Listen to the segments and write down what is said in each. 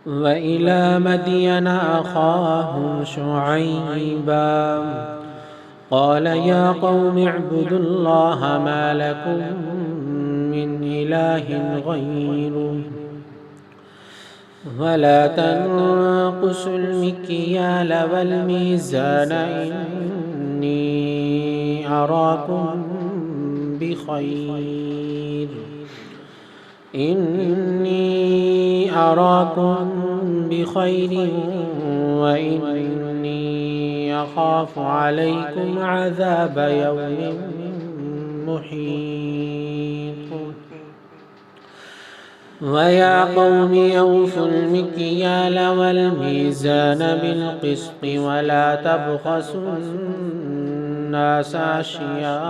وإلى مدين أخاهم شعيبا قال يا قوم اعبدوا الله ما لكم من إله غيره ولا تنقصوا المكيال والميزان إني أراكم بخير وإني أخاف عليكم عذاب يوم محيط ويا قوم أوفوا المكيال والميزان بالقسط ولا تبخسوا الناس أشياءهم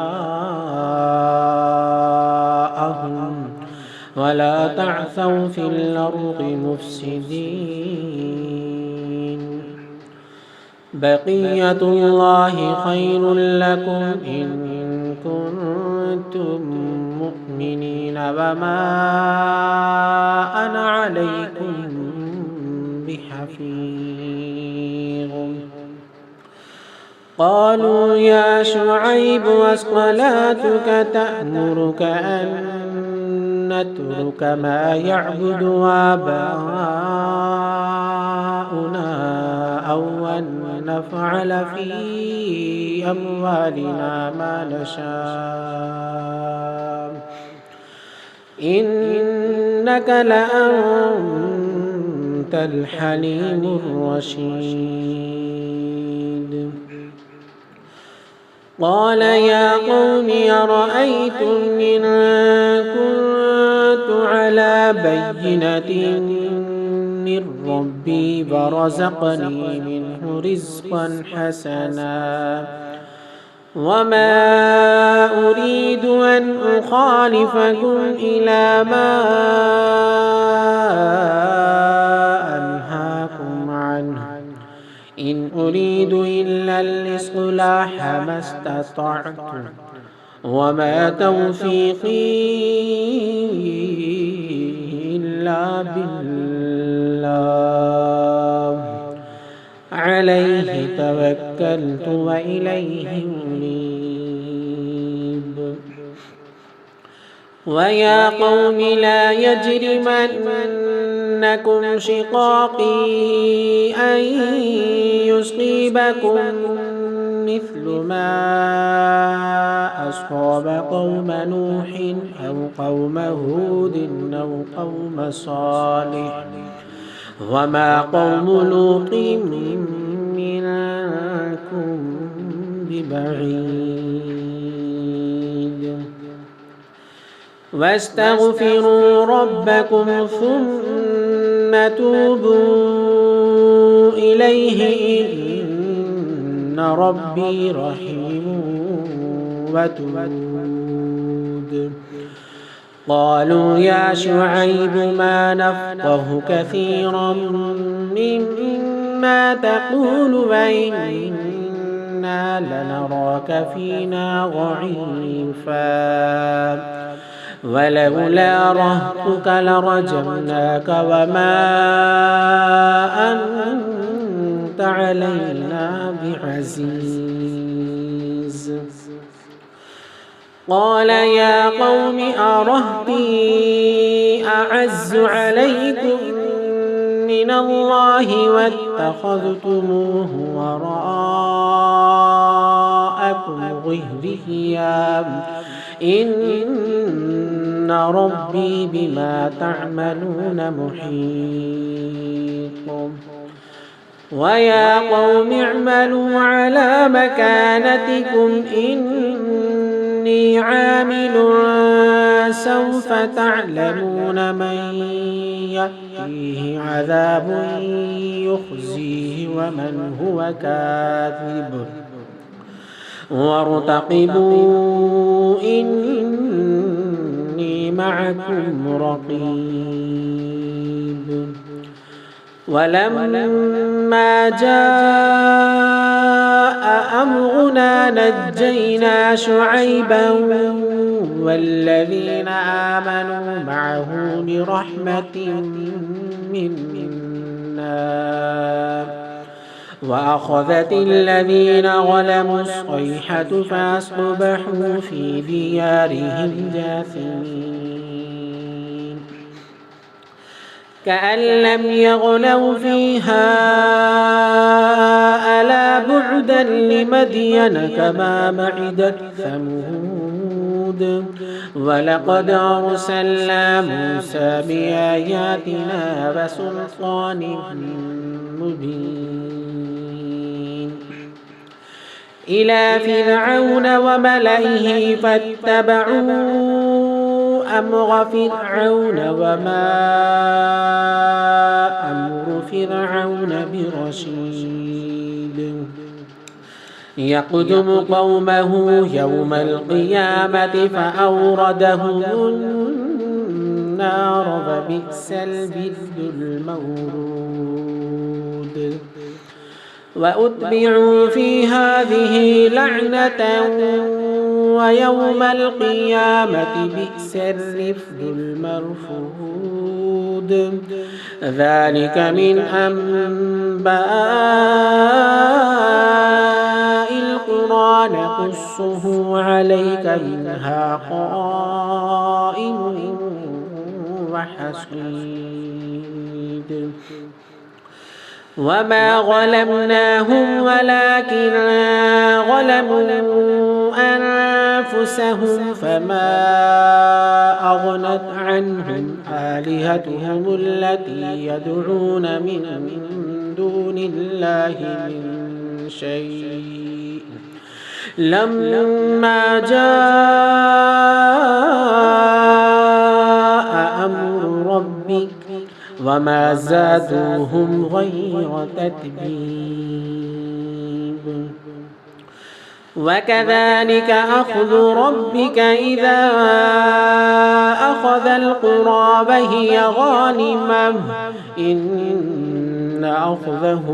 ولا تعثوا في الأرض مفسدين بقية الله خير لكم إن كنتم مؤمنين وما أنا عليكم بحفيظ قالوا يا شعيب أصلاتك تأمرك أن نترك ما يعبد آباؤنا أو أن نفعل في أموالنا ما نشاء إنك لأنت الحليم الرشيد قال يا قوم أرأيتم إن كنت على بينة من ربي ورزقني منه رزقا حسنا وما أريد أن أخالفكم إلى ما أنهاكم عنه إن أريد إلا الإصلاح ما استطعت وما توفيقي إلا بالله عليه توكلت وإليه أنيب ويا قوم لا يجرمنكم شقاقي أن يصيبكم مثل ما أصاب قوم نوح أو قوم هود أو قوم صالح وما قوم لوط منكم ببعيد واستغفروا ربكم ثم توبوا إليه إن ربي رحيم ودود قالوا يا شعيب ما نفقه كثيرا مما تقول وإنا لنراك فينا ضعيفا ولولا رهطك لرجمناك وما أنت علينا بعزيز قال يا قوم أرهطي أعز عليكم من الله واتخذتموه وراءكم ظهريا إن ربي بما تعملون محيط ويا قوم اعملوا على مكانتكم إني عامل سوف تعلمون من يأتيه عذاب يخزيه ومن هو كاذب وارتقبوا إني معكم رقيب ولما جاء أمرنا نجينا شعيبا والذين آمنوا معه برحمة منا وأخذت الذين ظلموا الصيحة فأصبحوا في ديارهم جاثمين كأن لم يغنوا فيها ألا بعدا لمدين كما بعدت ثمود ولقد أرسلنا موسى بآياتنا وسلطان مبين إلى فرعون وملئه فاتبعوا أمر فرعون وما أمر فرعون برشيد يقدم قومه يوم القيامة فأوردهم النار فبئس البرد المورود وأتبعوا في هذه لعنة ويوم القيامة بئس الرفد المرفود ذلك من أنباء القرى نقصه عليك منها قائم وحصيد وما ظلمناهم ولكن ظلموا أنفسهم فما أغنت عنهم آلهتهم التي يدعون من دون الله من شيء لما جاء أمر ربك وما زادوهم غير تتبيب وكذلك أخذ ربك إذا أخذ القرى وهي ظالمة إن أخذه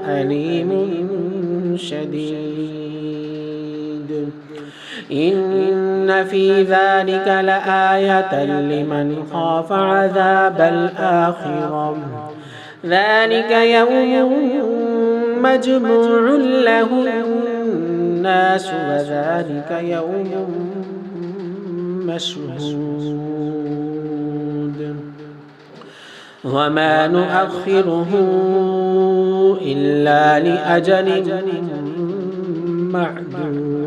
أليم شديد إن في ذلك لآية لمن خاف عذاب الآخرة ذلك يوم مجموع له الناس وذلك يوم مشهود وما نؤخره إلا لأجل معدود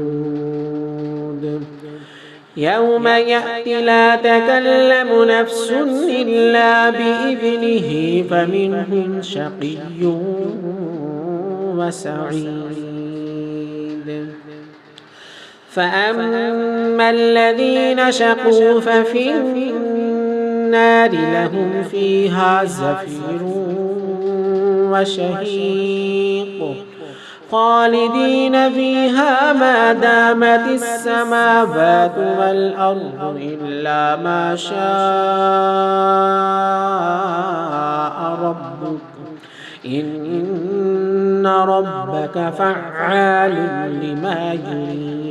يوم يأتي لا تكلم نفس إلا بإذنه فمنهم شقي وسعيد فأما الذين شقوا ففي النار لهم فيها زفير وشهيق خالدين فيها ما دامت السماوات والأرض إلا ما شاء ربك إن ربك فعال لما يريد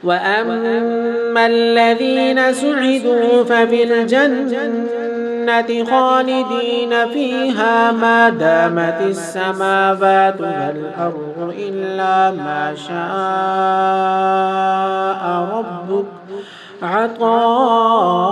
وأما الذين سعدوا ففي الجنة خالدين فيها ما دامت السماوات والأرض إلا ما شاء ربك عطاء